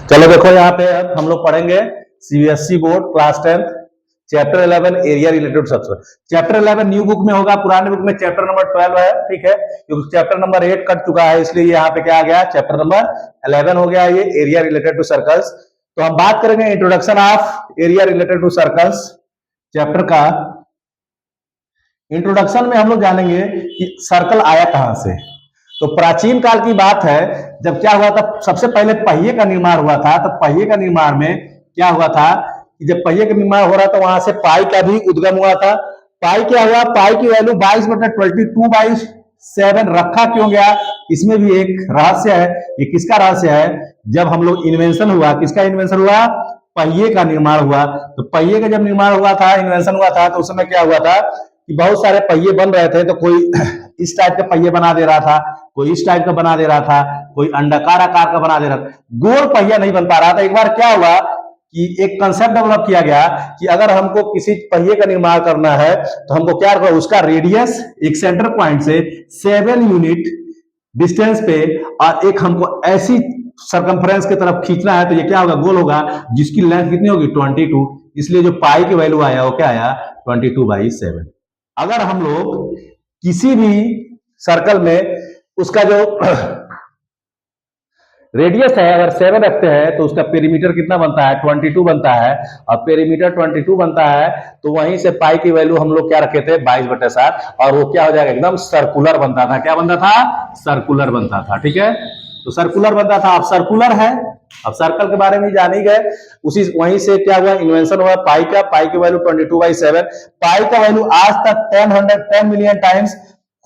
चलो देखो यहाँ पे अब हम लोग पढ़ेंगे CBSE board class 10 chapter 11 area related structure. Chapter 11 new book में होगा, पुराने बुक में चैप्टर नंबर 12 है, ठीक है, क्योंकि चैप्टर नंबर 8 कट चुका है, इसलिए यहाँ पे क्या आ गया, चैप्टर नंबर 11 हो गया ये एरिया रिलेटेड टू सर्कल्स। तो हम बात करेंगे introduction of area related to circles chapter का। इंट्रोडक्शन में हम लोग जानेंगे कि सर्कल आया कहां से। तो प्राचीन काल की बात है, जब क्या हुआ था, सबसे पहले पहिए का निर्माण हुआ था। तो पहिए का निर्माण में क्या हुआ था कि जब पहिए का निर्माण हो रहा था, वहां से पाई का भी उद्गम हुआ था। पाई क्या हुआ, पाई की वैल्यू 22/22/7 रखा क्यों गया, इसमें भी एक रहस्य है। ये किसका रहस्य है, जब हम लोग इन्वेंशन हुआ, किसका इन्वेंशन हुआ, पहिए का निर्माण हुआ। तो पहिए का जब निर्माण हुआ था, इन्वेंशन हुआ था, तो उस समय क्या हुआ था कि बहुत सारे पहिए बन रहे थे। तो कोई इस टाइप के पहिए बना दे रहा था, कोई इस टाइप का बना दे रहा था, कोई अंडाकार आकार का बना दे रहा था, गोल पहिया नहीं बन पा रहा था। एक बार क्या हुआ कि एक कंसेप्ट डेवलप किया गया कि अगर हमको किसी पहिए का निर्माण करना है तो हमको क्या करना, उसका रेडियस एक सेंटर पॉइंट से 7 यूनिट डिस्टेंस पे और एक हमको ऐसी सरकमफ्रेंस की तरफ खींचना है, तो ये क्या होगा, गोल होगा, जिसकी लेंथ कितनी होगी, 22। इसलिए जो पाई की वैल्यू आया वो क्या आया, 22/7। अगर हम लोग किसी भी सर्कल में उसका जो रेडियस है अगर 7 रखते हैं तो उसका पेरीमीटर कितना बनता है, 22 बनता है। और पेरीमीटर 22 बनता है तो वहीं से पाई की वैल्यू हम लोग क्या रखे थे, 22/7, और वो क्या हो जाएगा, एकदम सर्कुलर बनता था। क्या बनता था, सर्कुलर बनता था, ठीक है। तो सर्कुलर बनता था, अब सर्कुलर है। अब सर्कल के बारे में जान ही गए, उसी वहीं से क्या हुआ, इन्वेंशन हुआ पाई का। पाई की वैल्यू 22/7। पाई का वैल्यू आज तक 10 मिलियन टाइम्स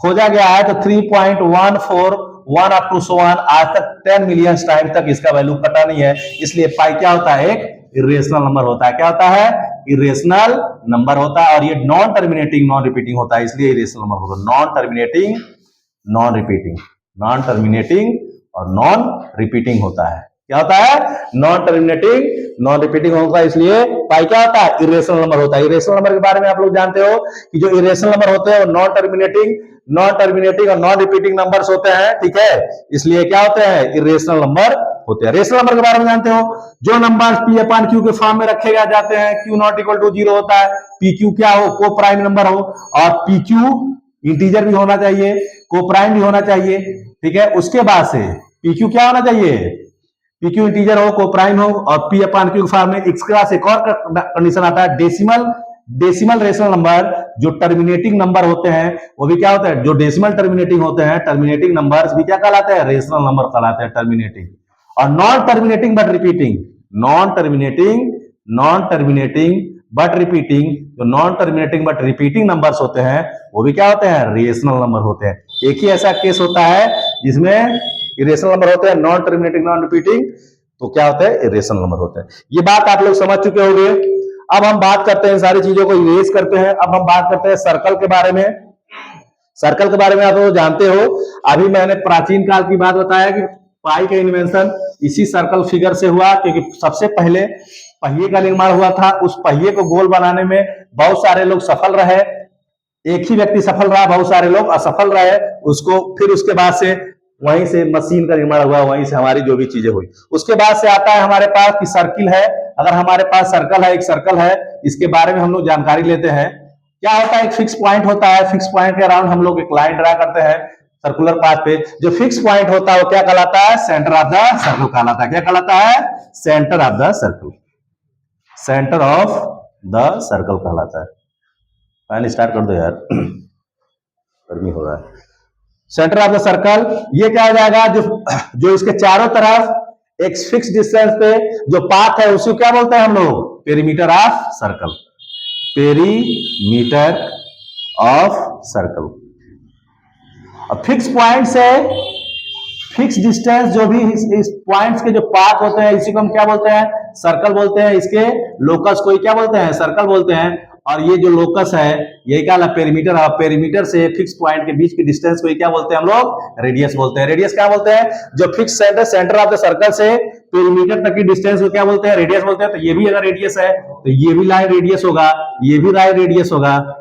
खोजा गया है, तो 3.141 अप टू सो ऑन, आज तक 10 मिलियन टाइम तक इसका वैल्यू पता नहीं है। इसलिए पाई क्या होता है, एक इरेशनल नंबर होता है। क्या होता है, इरेशनल नंबर होता है। और ये नॉन टर्मिनेटिंग नॉन रिपीटिंग होता है, इसलिए इरेशनल नंबर होता है। Non terminating non repeating, non terminating और नॉन रिपीटिंग होता है। क्या होता है, नॉन टर्मिनेटिंग नॉन रिपीटिंग होगा, इसलिए पाई क्या होता है, इरेशनल नंबर होता है। इरेशनल नंबर के बारे में आप लोग जानते हो कि जो इरेशनल नंबर होते हैं वो नॉन टर्मिनेटिंग और नॉन रिपीटिंग नंबर्स होते हैं, ठीक है। इसलिए क्या होते हैं, इरेशनल नंबर होते हैं। रेशनल नंबर के बारे में जानते हो, जो नंबर P/Q के फॉर्म में रखे जाते हैं, Q नॉट इक्वल टू 0 होता है। PQ क्या हो, को प्राइम नंबर हो, और PQ इंटीजर भी होना चाहिए, को प्राइम भी होना चाहिए, ठीक है। उसके बाद से PQ क्या होना चाहिए, PQ इंटीजर हो, को प्राइम हो, और P/Q फॉर्म में। इसके बाद एक और कंडीशन आता है, डेसिमल रेशनल नंबर। जो टर्मिनेटिंग नंबर होते हैं वो भी क्या होता है, जो डेसिमल टर्मिनेटिंग होते हैं, टर्मिनेटिंग नंबर्स भी क्या कहलाते हैं, रेशनल नंबर कहलाते हैं, टर्मिनेटिंग। और non terminating but repeating, non terminating but repeating, जो non terminating but repeating numbers होते हैं वो भी क्या होते हैं, रेशनल नंबर होते हैं। एक ही ऐसा केस होता है जिसमें इरेशनल नंबर होते हैं, नॉन टर्मिनेटिंग नॉन रिपीटिंग, तो क्या होता है, इरेशनल नंबर होते हैं। ये बात आप लोग समझ चुके होंगे। अब हम बात करते हैं, सारी चीजों को इरेज करते हैं। अब हम बात करते हैं सर्कल के बारे में। सर्कल के बारे में आप लोग जानते हो, अभी मैंने प्राचीन काल की बात बताया कि पाई का इन्वेंशन इसी सर्कल फिगर से हुआ, क्योंकि सबसे पहले पहिए का निर्माण हुआ था। उस पहिए को गोल बनाने में बहुत सारे लोग सफल रहे, एक ही व्यक्ति सफल रहा, बहुत सारे लोग असफल रहे। उसको फिर उसके बाद से वहीं से मशीन का निर्माण हुआ, वहीं से हमारी जो भी चीजें हुई। उसके बाद से आता है हमारे पास कि सर्किल है। अगर हमारे पास सर्कल है, एक सर्कल है, इसके बारे में हम लोग जानकारी लेते हैं। क्या होता है, एक फिक्स पॉइंट होता है, फिक्स पॉइंट के अराउंड हम लोग एक लाइन ड्रा करते हैं सर्कुलर पाथ पे। जो फिक्स पॉइंट होता है वो क्या कहलाता है, सेंटर ऑफ द सर्कल कहलाता है। क्या कहलाता है, centre of the circle, centre of the circle कहलाता है। फैन स्टार्ट कर दो यार, गर्मी हो रहा है। सेंटर ऑफ द सर्कल, ये क्या हो जाएगा, जो इसके चारों तरफ एक फिक्स डिस्टेंस पे जो पाथ है उसी क्या बोलते हैं हम लोग, perimeter of circle, perimeter of circle. अब फिक्स पॉइंट से फिक्स डिस्टेंस, जो भी इस पॉइंट्स के जो पाथ होते हैं, इसी को हम क्या बोलते हैं, सर्कल बोलते हैं। इसके लोकस को क्या बोलते हैं, सर्कल बोलते हैं। और ये जो लोकस है यही क्या, पेरीमीटर। और पेरीमीटर से फिक्स पॉइंट के बीच की डिस्टेंस को क्या बोलते हैं हम लोग, रेडियस बोलते हैं। रेडियस क्या बोलते हैं, जो fix centre of the circle से पेरीमीटर तक की डिस्टेंस को क्या बोलते हैं, रेडियस बोलते हैं। तो ये भी अगर रेडियस है तो ये भी लाइन रेडियस होगा, ये भी लाइन रेडियस होगा,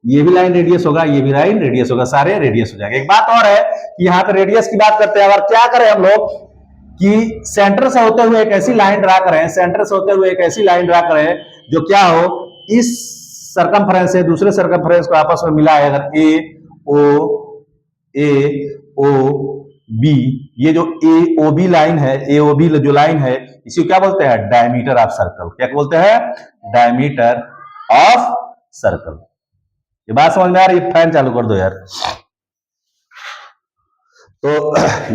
ये भी लाइन रेडियस होगा, ये भी लाइन रेडियस होगा, सारे रेडियस हो जाएंगे। एक बात और है कि यहाँ पे रेडियस की बात करते हैं, अगर क्या करें हम लोग कि सेंटर से होते हुए एक ऐसी लाइन ड्रा करें, सेंटर से होते हुए एक ऐसी लाइन ड्रा करें जो क्या हो, इस सर्कमफ्रेंस से दूसरे सर्कमफ्रेंस को आपस में मिला है। अगर ए ओ बी, ये जो ए ओ बी लाइन है, ए ओ बी जो लाइन है, इसी को क्या बोलते हैं, डायमीटर ऑफ सर्कल। क्या बोलते हैं, डायमीटर ऑफ सर्कल। ये बात समझ में आ रही है? फैन चालू कर दो यार। तो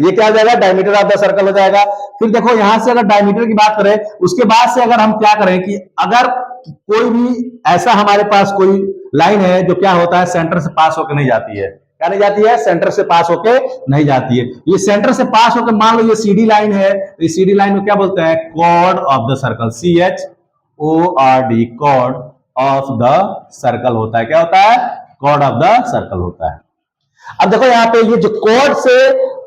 ये क्या हो जाएगा, डायमीटर ऑफ द सर्कल हो जाएगा। फिर देखो यहां से अगर डायमीटर की बात करें, उसके बाद से अगर हम क्या करें कि अगर कोई भी ऐसा हमारे पास कोई लाइन है जो क्या होता है, सेंटर से पास होकर नहीं जाती है। क्या नहीं जाती है, सेंटर से पास होके नहीं जाती है। ये सेंटर से पास होकर, मान लो ये सीडी लाइन है, इस सीडी लाइन में क्या बोलते हैं, chord of the circle, CHORD, chord of the circle होता है। क्या होता है, कॉर्ड ऑफ द सर्कल होता है। अब देखो यहाँ पे ये जो कॉर्ड से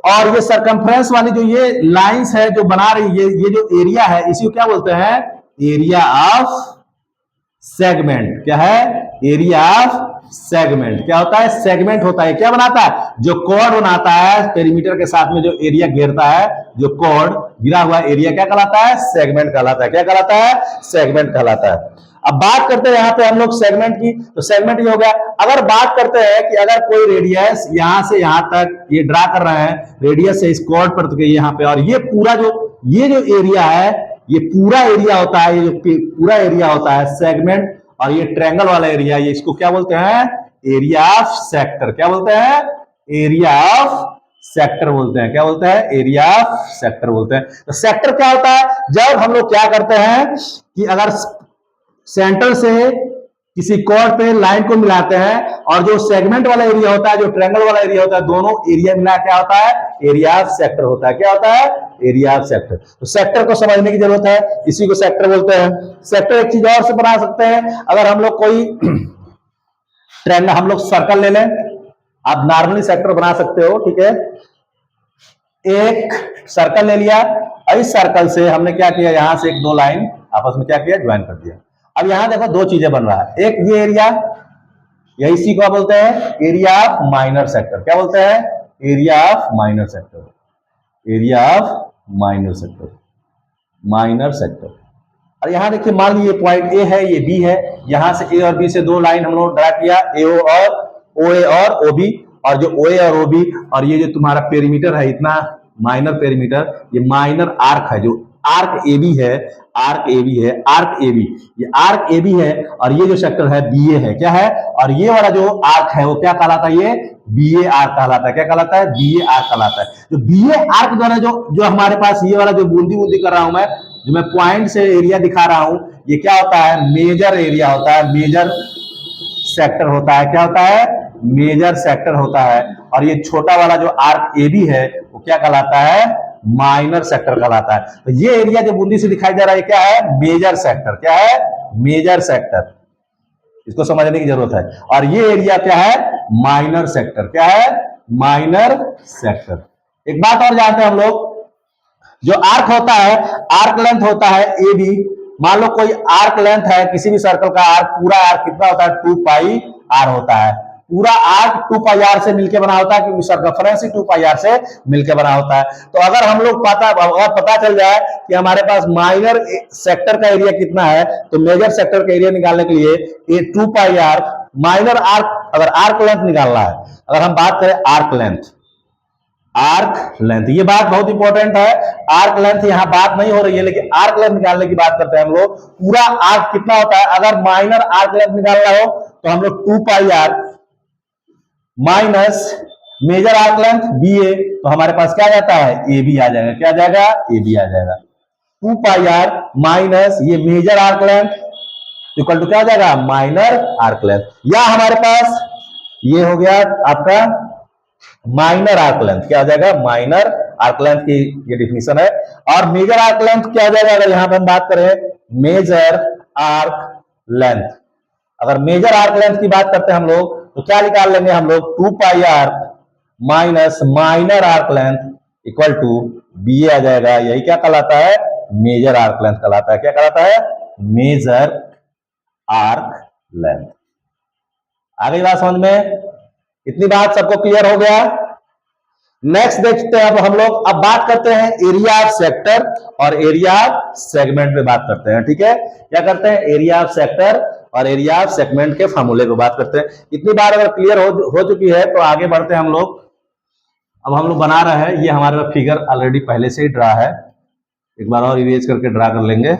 और ये सरकमफ्रेंस वाली जो ये लाइंस है जो बना रही है, ये जो एरिया है, इसी को क्या बोलते हैं, एरिया ऑफ सेगमेंट। क्या है, एरिया ऑफ सेगमेंट। क्या होता है, सेगमेंट होता है। क्या बनाता है, जो कॉर्ड बनाता है पेरीमीटर के साथ में, जो एरिया घेरता है, जो कॉर्ड गिरा हुआ एरिया क्या कहलाता है, सेगमेंट कहलाता है। क्या कहलाता है, सेगमेंट कहलाता है। अब बात करते हैं यहाँ पे हम लोग सेगमेंट की, तो सेगमेंट ये हो गया। अगर बात करते हैं कि अगर कोई रेडियस यहां से यहां तक ये ड्रा कर रहे हैं, रेडियस से इस कॉर्ड पर तो यहाँ पे, और ये पूरा ये जो एरिया है, ये पूरा एरिया होता है, ये जो पूरा एरिया होता है सेगमेंट, और ये ट्रायंगल वाला एरिया, ये इसको क्या बोलते हैं, एरिया ऑफ सेक्टर। क्या बोलते हैं, एरिया ऑफ सेक्टर बोलते हैं। क्या बोलते हैं, एरिया ऑफ सेक्टर बोलते हैं। तो सेक्टर क्या होता है, जब हम लोग क्या करते हैं कि अगर सेंटर से किसी कॉर्ड पे लाइन को मिलाते हैं, और जो सेगमेंट वाला एरिया होता है, जो ट्रायंगल वाला एरिया होता है, दोनों एरिया मिला क्या होता है, एरिया ऑफ सेक्टर होता है। क्या होता है, एरिया ऑफ सेक्टर। तो सेक्टर को समझने की जरूरत है, इसी को सेक्टर बोलते हैं। सेक्टर एक चीज और से बना सकते हैं, अगर हम लोग कोई ट्रायंगल, हम लोग सर्कल ले लें, आप नॉर्मली सेक्टर बना सकते हो, ठीक है। एक सर्कल ले लिया, इस सर्कल से हमने क्या किया, यहां से एक दो लाइन आपस में क्या किया, ज्वाइन कर दिया। अब यहां देखो दो चीजें बन रहा है, एक ये एरिया, यही इसी को बोलते हैं एरिया ऑफ माइनर सेक्टर। क्या बोलते हैं, area of minor sector, area of minor sector, minor sector. और यहां देखिए, मान लीजिए पॉइंट ए है, ये बी है, यहां से ए और बी से दो लाइन हम लोग ड्रा किया, एओ और ओए और ओबी, और जो ओए और ओबी और ये जो तुम्हारा पेरीमीटर है, इतना माइनर पेरीमीटर, ये माइनर आर्क है, जो आर्क ए बी है, आर्क ए बी है, आर्क ए बी, ये आर्क ए बी है, और ये जो सेक्टर है बी ए है। क्या है, और ये वाला जो आर्क है वो क्या कहलाता है, ये बी ए आर्क कहलाता है। क्या कहलाता है, बी ए आर्क कहलाता है। जो बी ए आर्क द्वारा जो हमारे पास ये वाला जो बूंदी बूंदी कर रहा हूं मैं, जो मैं पॉइंट से एरिया दिखा रहा हूं, ये क्या होता है, मेजर एरिया होता है, मेजर सेक्टर होता है। क्या होता है, मेजर सेक्टर होता है। और ये छोटा वाला जो आर्क ए बी है वो क्या कहलाता है, माइनर सेक्टर कहलाता है। तो ये एरिया जो बूंदी से दिखाई दे रहा है क्या है, मेजर सेक्टर। क्या है, मेजर सेक्टर, इसको समझने की जरूरत है। और ये एरिया क्या है, माइनर सेक्टर। क्या है, माइनर सेक्टर। एक बात और जानते हैं हम लोग, जो आर्क होता है, आर्क लेंथ होता है ए बी। मान लो कोई आर्क लेंथ है किसी भी सर्कल का, आर्क पूरा आर्क कितना होता है, 2 पाई आर होता है। पूरा आर्क 2 पाई आर से मिलकर बना होता है, क्योंकि सर्कमफ्रेंस ही 2 पाई आर से मिलकर बना होता है। तो अगर हम लोग पता चल जाए कि हमारे पास माइनर सेक्टर का एरिया कितना है, तो मेजर सेक्टर का एरिया निकालने के लिए ये 2 पाई आर माइनर आर्क, अगर आर्क लेंथ निकालना है, अगर हम बात करें आर्क लेंथ, आर्क लेंथ, ये बात बहुत इंपॉर्टेंट है। आर्क लेंथ यहां बात नहीं हो रही है, लेकिन आर्क लेंथ निकालने की बात करते हैं हम लोग। पूरा आर्क कितना होता है, अगर माइनर आर्क लेंथ निकालना हो तो हम लोग 2 pi are minus major arc length B A, तो हमारे पास क्या जाता है, ए बी आ जाएगा। क्या आ जाएगा, ए बी आ जाएगा। 2 पाई आर माइनस ये major arc length equal to क्या आ जाएगा, माइनर आर्क लेंथ। या हमारे पास ये हो गया आपका माइनर आर्क लेंथ। क्या आ जाएगा, माइनर आर्क लेंथ की ये डिफिनेशन है। और मेजर आर्क लेंथ क्या आ जाएगा, अगर यहां पर हम बात करें मेजर आर्क लेंथ, अगर मेजर आर्क लेंथ की बात करते हैं हम लोग, तो क्या निकाल लेंगे हम लोग, 2 pi are minus minor arc length equal to B A आ जाएगा। यही क्या कहलाता है, मेजर आर्क लेंथ कहलाता है। क्या कहलाता है, मेजर आर्क लेंथ। आ गई बात समझ में, इतनी बात सबको क्लियर हो गया। नेक्स्ट देखते हैं अब हम लोग, अब बात करते हैं एरिया ऑफ सेक्टर और एरिया ऑफ सेगमेंट पे बात करते हैं। ठीक है, क्या करते हैं, एरिया ऑफ सेक्टर और एरिया ऑफ सेगमेंट के फॉर्मूले पे बात करते हैं। इतनी बार अगर क्लियर हो चुकी है तो आगे बढ़ते हैं हम लोग। अब हम लोग बना रहे हैं, ये हमारे फिगर ऑलरेडी पहले से ही ड्रा है, एक बार और इरेज करके ड्रा कर लेंगे।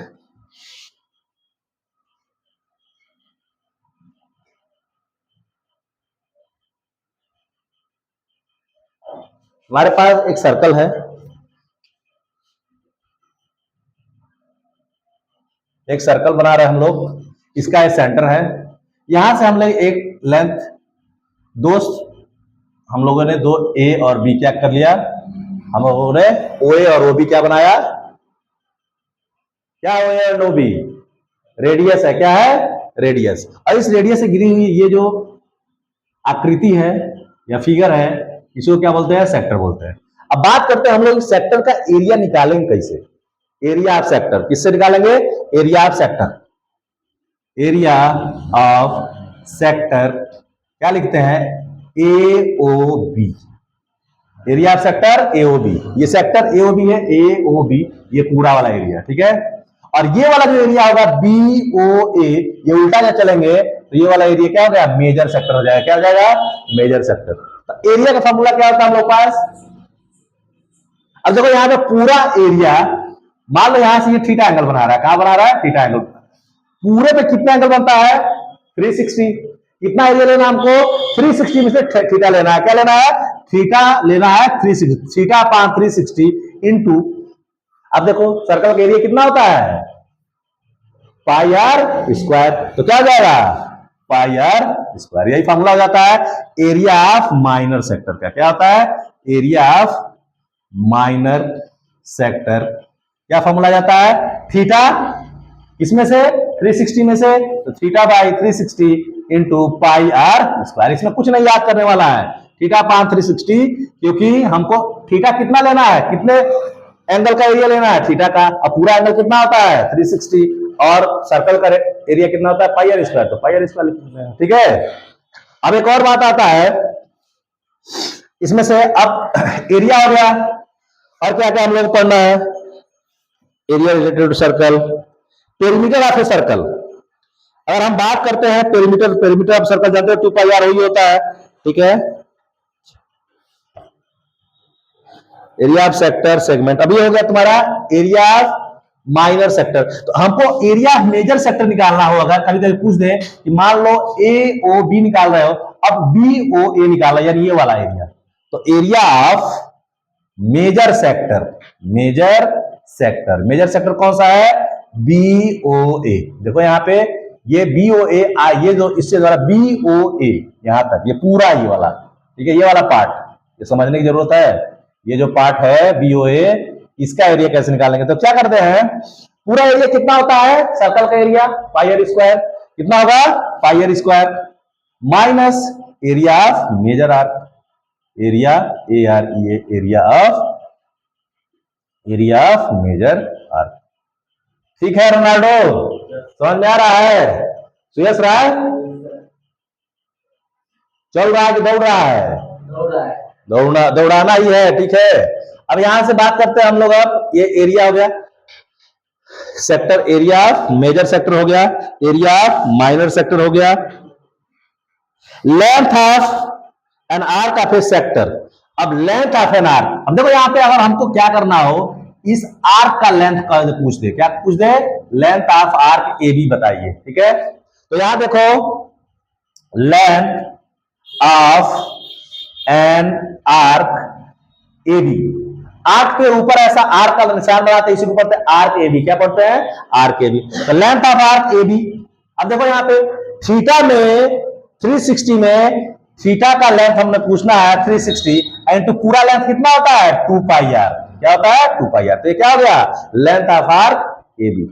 हमारे पास एक सर्कल है, एक सर्कल बना रहे हैं हम लोग, इसका एक सेंटर है, यहां से हम लोग एक लेंथ, दोस्त हम लोगों ने दो ए और बी क्या कर लिया, हम लोगों ने ओ ए और ओ बी क्या बनाया, क्या ओ ए और ओ बी, रेडियस है, क्या है, रेडियस। और इस रेडियस से गिरी हुई ये जो आकृति है या फिगर है, इसको क्या बोलते हैं, सेक्टर बोलते हैं। अब बात करते हैं हम लोग सेक्टर का एरिया निकालेंगे कैसे, एरिया ऑफ सेक्टर किससे निकालेंगे, area of sector, area of sector क्या लिखते हैं, A O B, area of sector A O B, ये सेक्टर ए ओ बी है, ए ओ बी ये पूरा वाला एरिया, ठीक है। और ये वाला जो एरिया होगा बी ओ ए, ये उल्टा जब चलेंगे तो ये वाला एरिया क्या हो गया, मेजर सेक्टर हो जाएगा, क्या हो जाएगा, मेजर सेक्टर। तो एरिया का फॉर्मूला क्या होता है हम लोग पास, अब देखो यहां पे पूरा एरिया, मान लो यहां से ये थीटा एंगल बना रहा है, कहां बना रहा है, थीटा एंगल, पूरे पे कितना एंगल बनता है, 360, कितना एरिया लेना हमको, 360 में से थीटा लेना है, क्या लेना है, थीटा लेना है 360, थीटा अपान 360 इंटू, अब देखो सर्कल का एरिया कितना होता है, पाई आर स्क्वायर, तो क्या हो जाएगा, पाई आर स्क्वायर, यही फॉर्मूला हो जाता है एरिया ऑफ माइनर सेक्टर का, क्या होता है, एरिया ऑफ माइनर सेक्टर, क्या फॉर्मूला जाता है, थीटा इसमें से 360 में से, तो theta by 360 into pi are square, इसमें कुछ नहीं याद करने वाला है, थीटा पान 360, क्योंकि हमको थीटा कितना लेना है, कितने एंगल का एरिया लेना है, थीटा का, और पूरा एंगल कितना होता है 360, और सर्कल का एरिया कितना होता है, पाई आर स्क्वायर, तो पाई आर स्क्वायर लिखते हैं, ठीक है। अब एक और बात आता है इसमें से, अब एरिया हो गया, और क्या क्या हम लोग पढ़ना है, area related to circle, perimeter of a circle, अगर हम बात करते हैं पेरीमीटर, पेरीमीटर ऑफ सर्कल जानते हो 2 पाई आर वही होता है, ठीक है। एरिया ऑफ सेक्टर सेगमेंट, अभी हो गया तुम्हारा एरिया ऑफ माइनर सेक्टर, तो हमको एरिया ऑफ मेजर सेक्टर निकालना होगा। कभी कभी पूछ दे कि मान लो ए ओ बी निकाल रहे हो, अब बी ओ ए निकालना, यानी ये वाला एरिया, तो area of major sector, major sector, major sector कौन सा है, बी ओ ए, देखो यहां पे ये बी ओ ए, ये जो इससे द्वारा बी ओ ए यहां तक, ये पूरा ये वाला, ठीक है, ये वाला पार्ट, ये समझने की जरूरत है, ये जो पार्ट है बी ओ ए, इसका एरिया कैसे निकालेंगे, तो क्या करते हैं, पूरा एरिया कितना होता है सर्कल का एरिया, पाई आर स्क्वायर, कितना होगा, pi are square, minus area of major arc, area A R E, area of major arc, ठीक है रोनाल्डो, समझ में आ रहा है, सुयस रहा है, चल रहा है कि दौड़ रहा है, दौड़ाना ही है, ठीक है। अब यहां से बात करते हैं हम लोग, अब ये एरिया हो गया sector, area of major sector हो गया, एरिया ऑफ माइनर सेक्टर हो गया, length of an arc of a sector, अब लेंथ ऑफ एन आर्क, अब देखो यहां पे अगर हमको क्या करना हो, इस आर्क का लेंथ का पूछ दे, क्या पूछ दे, length of arc A B बताइए, ठीक है। तो यहां देखो length of an arc A B, arc के ऊपर ऐसा आर्क का निशान बनाते हैं, इसी को पढ़ते हैं आर्क ए बी, क्या पढ़ते हैं, आर्क ए बी, तो length of arc A B, अब देखो यहां पे थीटा में 360 में थीटा का लेंथ हमने पूछना है 360 इंटू पूरा लेंथ कितना होता है 2 पाई आर, क्या होता है 2 पाई आर, तो ये क्या हो गया length of arc A B,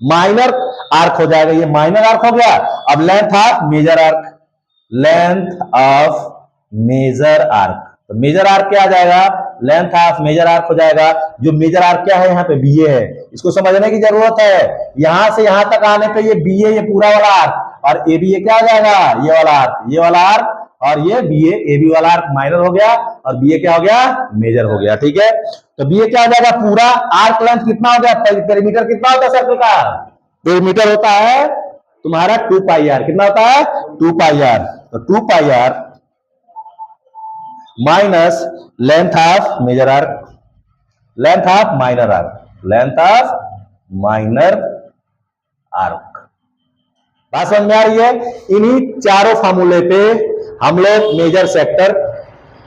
minor arc हो जाएगा, ये माइनर आर्क हो गया। अब length of major arc, length of major arc, तो मेजर आर्क क्या आ जाएगा, लेंथ ऑफ मेजर आर्क हो जाएगा, जो मेजर आर्क क्या है यहाँ पे बी ए है, इसको समझने की जरूरत है, यहां से यहां तक आने पे ये बी ए, ये पूरा वाला आर्क, और ए बी ए क्या आ जाएगा, ये वाला आर्क, ये वाला आर्क, और ये BA, AB वाला आर्क माइनर हो गया और BA क्या हो गया, मेजर हो गया। ठीक है, तो BA क्या हो जाएगा, पूरा आर्क लेंथ कितना हो गया, पेरीमीटर कितना होता है सर्कल का, पेरीमीटर होता है तुम्हारा 2 पाई आर। कितना होता है, 2 पाई आर। तो 2 pi are minus length of major arc, length of minor arc, length of minor arc. बात समझ में आ रही है? इन्हीं चारों फार्मूले पे हम लोग major sector,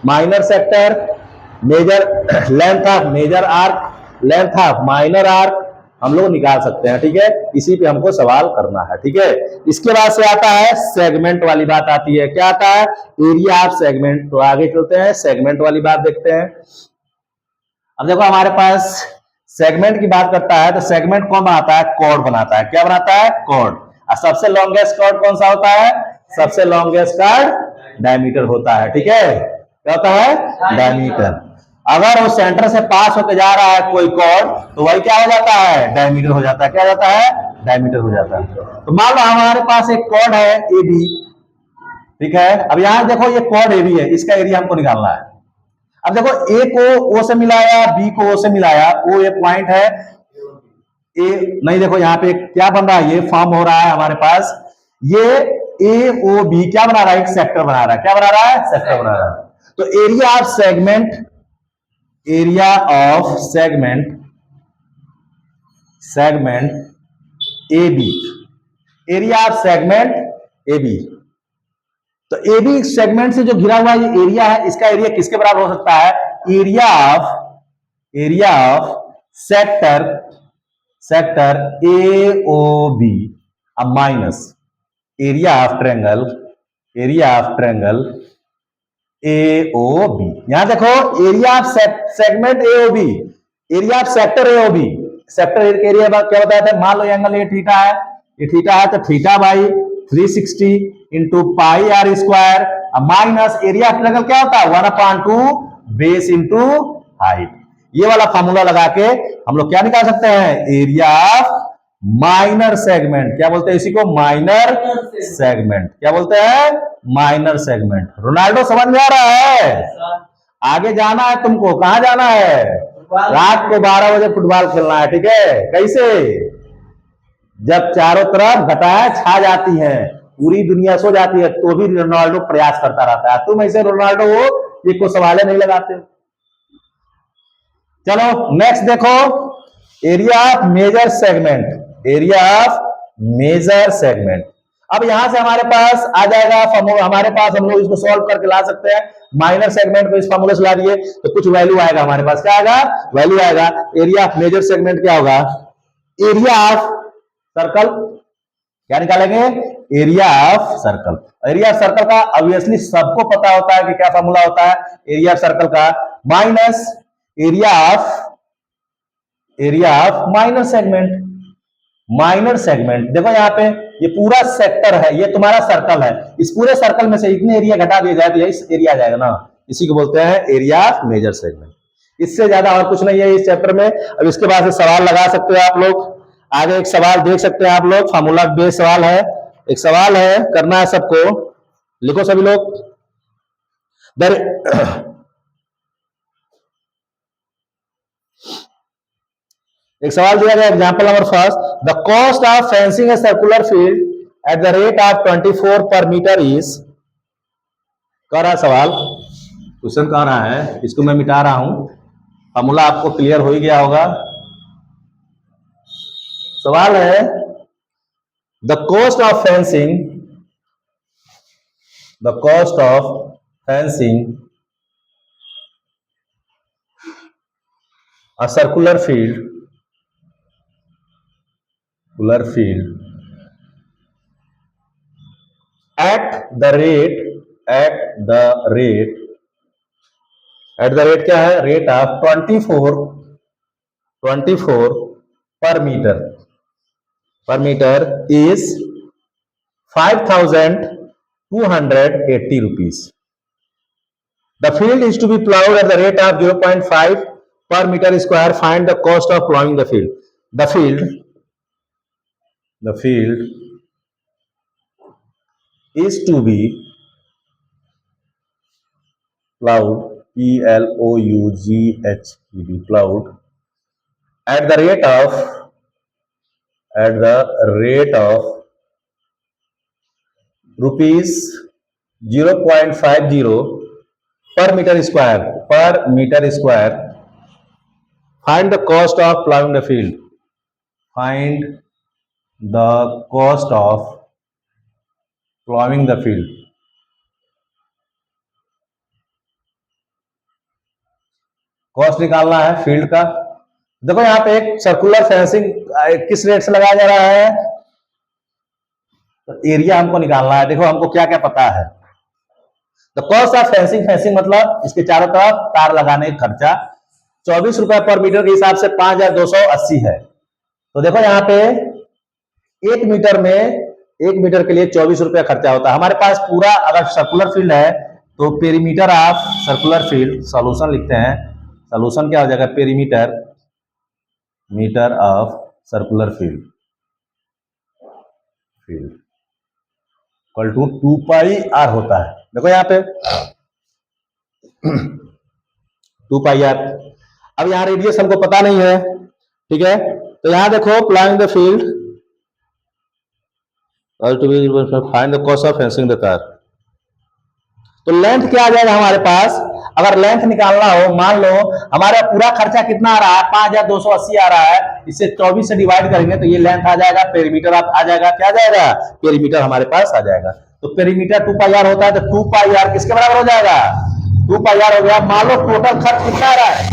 minor sector, major length of major arc, length of minor arc हम लोग निकाल सकते हैं। ठीक है, इसी पे हमको सवाल करना है। ठीक है, इसके बाद से आता है सेगमेंट वाली बात आती है। क्या आता है, एरिया ऑफ सेगमेंट। तो आगे चलते हैं, सेगमेंट वाली बात देखते हैं। अब देखो हमारे पास सेगमेंट की बात करता है तो सेगमेंट कौन बनाता है, कॉर्ड बनाता है। क्या बनाता है, कॉर्ड। और सबसे लॉन्गेस्ट कॉर्ड कौन सा होता है, सबसे लॉन्गेस्ट कॉर्ड डायमीटर होता है। ठीक है, क्या होता है, डायमीटर। अगर वो सेंटर से पास होकर जा रहा है कोई कॉर्ड तो वही क्या हो जाता है, डायमीटर हो जाता है। क्या हो जाता है, डायमीटर हो जाता है। तो मान लो हमारे पास एक कॉर्ड है AB। ठीक है, अब यहां देखो ये कॉर्ड AB है, इसका एरिया हमको निकालना है। अब देखो ए को ओ से मिलाया, बी को ओ से मिलाया, ओ एक पॉइंट है, ए नहीं, देखो यहाँ पे क्या बन रहा है, ये फॉर्म हो रहा है हमारे पास, ये ए ओ बी क्या बना रहा है, एक सेक्टर बना रहा है। क्या बना रहा है, सेक्टर बना रहा है। तो area of segment, area of segment, segment A B, area of segment A B. तो ए बी सेगमेंट से जो घिरा हुआ ये एरिया है, इसका एरिया किसके बराबर हो सकता है, area of sector, sector A O B, अब minus area of triangle, area of triangle A O B. यहां देखो area of segment A O B, area of sector A O B. Sector area क्या बताया था, मान लो angle ये theta है, ये थीटा है, तो theta by 360 into pi are square, minus area of triangle क्या होता है, 1/2 बेस इंटू हाइट। ये वाला फॉर्मूला लगा के हम लोग क्या निकाल सकते हैं, एरिया ऑफ माइनर सेगमेंट। क्या बोलते हैं इसी को, माइनर सेगमेंट। क्या बोलते हैं, माइनर सेगमेंट। रोनाल्डो समझ में आ रहा है, आगे जाना है तुमको, कहां जाना है, रात को 12 बजे फुटबॉल खेलना है। ठीक है, कैसे, जब चारों तरफ घटाएं छा जाती हैं, पूरी दुनिया सो जाती है, तो भी रोनाल्डो प्रयास करता रहता है। तुम ऐसे रोनाल्डो हो, ये को सवाल नहीं लगाते। चलो नेक्स्ट देखो, area of major segment, area of major segment. अब यहां से हमारे पास आ जाएगा हमारे पास, हम लोग इसको सॉल्व करके ला सकते हैं। माइनर सेगमेंट को इस फॉर्मूले से ला दिए तो कुछ वैल्यू आएगा हमारे पास। क्या आएगा, वैल्यू आएगा। एरिया ऑफ मेजर सेगमेंट क्या होगा, एरिया ऑफ सर्कल। क्या निकालेंगे, area of circle. Area of circle का ऑब्वियसली सबको पता होता है कि क्या फॉर्मूला होता है एरिया ऑफ सर्कल का, minus area of minor segment. Minor segment देखो यहाँ पे ये पूरा सेक्टर है, ये तुम्हारा सर्कल है, इस पूरे सर्कल में से इतने एरिया घटा दिया जाए तो यही एरिया आ जाएगा ना, इसी को बोलते हैं एरिया ऑफ मेजर सेगमेंट। इससे ज्यादा और कुछ नहीं है इस चैप्टर में। अब इसके बाद से सवाल लगा सकते हो आप लोग, आगे एक सवाल देख सकते हैं आप लोग, फार्मूला बेस्ड सवाल है, एक सवाल है, करना है सबको, लिखो सभी लोग। एक सवाल दिया गया, example number first, the cost of fencing a circular field at the rate of 24 पर मीटर इज। कह रहा है सवाल, क्वेश्चन कह रहा है, इसको मैं मिटा रहा हूं, फॉर्मूला आपको क्लियर हो ही गया होगा। सवाल है, the cost of fencing, the cost of fencing a circular field at the rate क्या है, रेट ऑफ 24 पर metre is 5,280 rupees. The field is to be plowed at the rate of 0.5 per meter square. Find the cost of plowing the field. The field is to be cloud, P-L-O-U-G-H-E-D, cloud, at the rate of rupees 0.50 per meter square. Find the cost of plowing the field. Find the cost of plowing the field. Cost निकालना है field का। देखो यहाँ पे एक circular fencing किस rate से लगाया जा रहा है, तो एरिया हमको निकालना है। देखो हमको क्या क्या पता है। तो कॉस्ट ऑफ फेंसिंग मतलब इसके चारों तरफ तार लगाने का खर्चा 24 रुपए पर मीटर के हिसाब से 5280 है। तो देखो यहाँ पे 1 मीटर के लिए 24 रुपया खर्चा होता है। हमारे पास पूरा अगर सर्कुलर फील्ड है तो perimeter of circular field, solution लिखते हैं, सॉल्यूशन क्या हो जाएगा, metre of circular field equal to 2 pi R होता है। देखो यहाँ पे 2 पाई आर। अब यहाँ रेडियस हमको पता नहीं है, ठीक है। तो यहाँ देखो प्लाइंग द फील्ड और to be find the cost of fencing the तार। तो लेंथ क्या आ जाएगा हमारे पास, अगर लेंथ निकालना हो, मान लो हमारा पूरा खर्चा कितना आ रहा है 5280 आ रहा है, इसे 24 से डिवाइड करेंगे तो ये लेंथ आ जाएगा, पेरीमीटर आ जाएगा, क्या आ जाएगा, पेरीमीटर हमारे पास आ जाएगा। तो पेरीमीटर 2 पाई आर होता है, तो 2 पाई आर किसके बराबर हो जाएगा, 2 पाई आर हो गया। मान लो टोटल खर्च कितना आ रहा है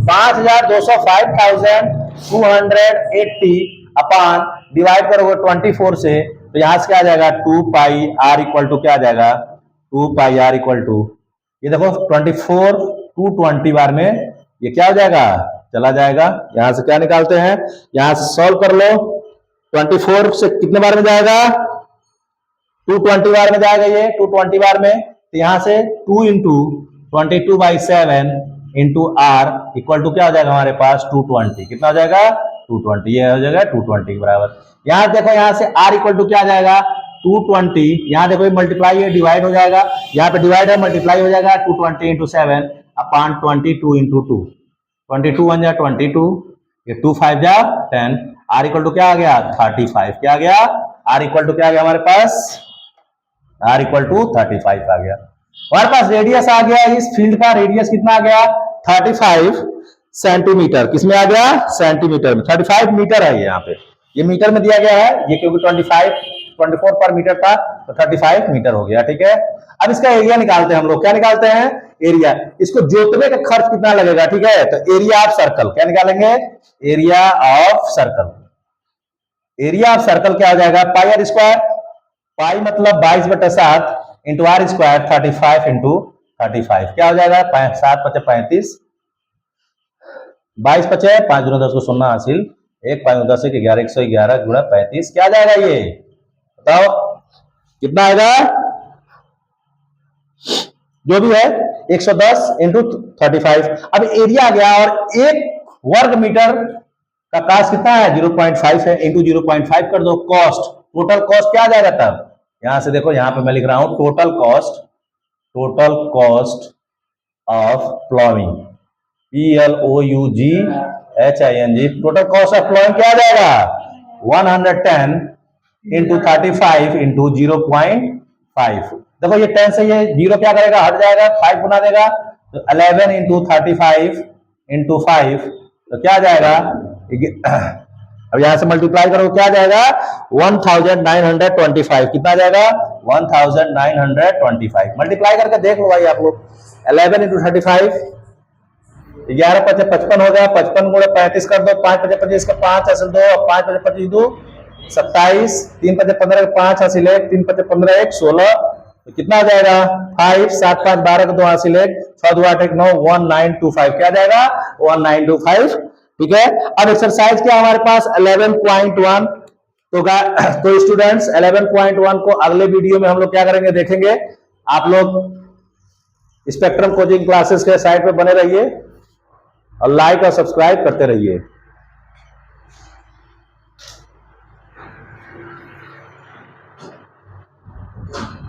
5280 अपान डिवाइड करोगे 24 से, तो यहां से क्या आ जाएगा 2 पाई आर इक्वल टू क्या आ जाएगा, 2 पाई आर इक्वल टू, ये देखो 24 टू 20 बार में ये क्या हो जाएगा, चला जाएगा। यहां से क्या निकालते हैं, यहां से सॉल्व कर लो, 24 से कितने बार में जाएगा, 220 बार में जाएगा, ये 220 बार में। तो यहां से 2 into 22/7 into R equal to क्या हो जाएगा हमारे पास 220, कितना हो जाएगा 220, ये हो जाएगा 220 के बराबर। यहां देखो यहां से आर इक्वल टू क्या आ जाएगा 220, यहां देखो मल्टीप्लाई है, डिवाइड हो जाएगा, यहाँ पे डिवाइड है मल्टीप्लाई हो जाएगा, 220 इंटू 7 अपान 22 इंटू 2, 22 1 जा 22, ये 2 5 जा 10, आर इक्वल टू क्या आ गया 35, क्या आ गया, आर इक्वल टू क्या आ गया हमारे पास, आर इक्वल टू 35 आ गया। हमारे पास रेडियस आ गया, इस फील्ड का रेडियस कितना आ गया 35 सेंटीमीटर, किसमें आ गया सेंटीमीटर में, 35 मीटर है ये, यहाँ पे ये मीटर में दिया गया है, ये क्योंकि 24 पर मीटर था तो 35 मीटर हो गया, ठीक है। अब इसका एरिया निकालते हैं हम लोग, क्या निकालते हैं एरिया, इसको जोतने का खर्च कितना लगेगा, ठीक है। तो एरिया ऑफ सर्कल क्या निकालेंगे, area of circle, area of circle क्या हो जाएगा पाई आर स्क्वायर, पाई मतलब 22/7 इंटू आर स्क्वायर 35 इंटू 35, क्या हो जाएगा 7 × 35, 22 × 5 × 10 को 0 हासिल, 1 5 10 11 111 गुणा 35, क्या आ जाएगा ये बताओ कितना आएगा, जो भी है 110 इंटू 35। अब एरिया आ गया और 1 वर्ग मीटर का कॉस्ट कितना है 0.5 है, इंटू 0.5 कर दो, कॉस्ट टोटल कॉस्ट क्या आ जाएगा तब, यहां से देखो यहां पे मैं लिख रहा हूं total cost of ploughing, PLOUGHING, total cost of ploughing क्या आ जाएगा 110 इंटू 35 इंटू 0.5। देखो ये 10 से ये 0 क्या करेगा हट जाएगा, 5 गुना देगा, तो 11 इंटू 35 इंटू 5, तो क्या आ जाएगा अब यहां से मल्टीप्लाई करो क्या आ जाएगा 1925, कितना आ जाएगा 1925, मल्टीप्लाई करके देख लो भाई आप लोग, 11 इंटू 35, 11 × 5 = 55 हो गया, 55 गुणे 35 कर दो, 5 × 25 का 5 हासिल 2, 5 × 25 2 27, 3 × 15 का 5 हासिल 1, 3 × 15 1 16, तो कितना आ जाएगा 5 7 5 12 का 2 हासिल 1, 6 2 8 1 9 1925, क्या आ जाएगा 1925, ठीक है। अब एक्सरसाइज क्या हमारे पास 11.1, तो स्टूडेंट्स 11.1 को अगले वीडियो में हम लोग क्या करेंगे देखेंगे। आप लोग स्पेक्ट्रम कोचिंग क्लासेस के साइट पे बने रहिए और लाइक और सब्सक्राइब करते रहिए।